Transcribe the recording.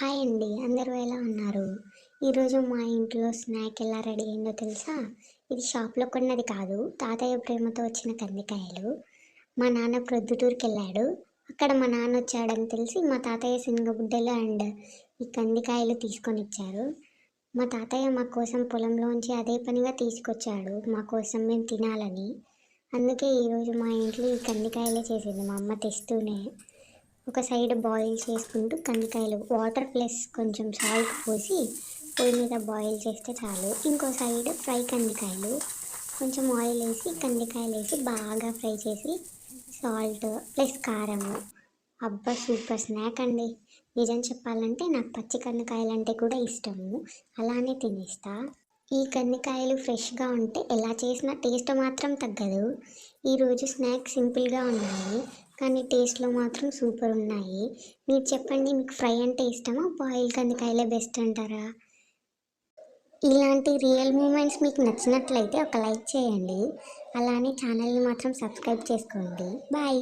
Hi అండి. అందరూ ఎలా ఉన్నారు? ఈరోజు మా ఇంట్లో స్నాక్ ఎలా రెడీ అయిందో తెలుసా? ఇది షాప్‌లో కొన్నది కాదు. తాతయ్య ప్రేమతో వచ్చిన కందికాయలు. మా నాన్న ప్రొద్దుటూరుకెళ్ళాడు. అక్కడ మా నాన్న వచ్చాడని తెలిసి మా తాతయ్య శనగబుడ్డలు అండ్ ఈ కందికాయలు తీసుకొనిచ్చారు. మా తాతయ్య మా కోసం పొలంలోంచి అదే పనిగా తీసుకొచ్చాడు. మా కోసం మేము తినాలని. అందుకే ఈరోజు మా ఇంట్లో ఈ కందికాయలే చేసింది మా అమ్మ తెస్తూనే. ఒక సైడ్ బాయిల్ చేసుకుంటూ కందికాయలు వాటర్ ప్లస్ కొంచెం సాల్ట్ పోసి పొయ్యి మీద బాయిల్ చేస్తే చాలు. ఇంకో సైడ్ ఫ్రై కందికాయలు కొంచెం ఆయిల్ వేసి కందికాయలు వేసి బాగా ఫ్రై చేసి సాల్ట్ ప్లస్ కారము. అబ్బా సూపర్ స్నాక్ అండి. నిజం చెప్పాలంటే నాకు పచ్చి కందికాయలు అంటే కూడా ఇష్టము. అలానే తినేస్తా. ఈ కందికాయలు ఫ్రెష్గా ఉంటే ఎలా చేసినా టేస్ట్ మాత్రం తగ్గదు. ఈరోజు స్నాక్ సింపుల్గా ఉన్నాయి కానీ టేస్ట్లో మాత్రం సూపర్ ఉన్నాయి. మీరు చెప్పండి, మీకు ఫ్రై అంటే ఇష్టమా, బాయిల్ కందికాయలే బెస్ట్ అంటారా? ఇలాంటి రియల్ మూమెంట్స్ మీకు నచ్చినట్లయితే ఒక లైక్ చేయండి. అలానే ఛానల్ని మాత్రం సబ్స్క్రైబ్ చేసుకోండి. బాయ్.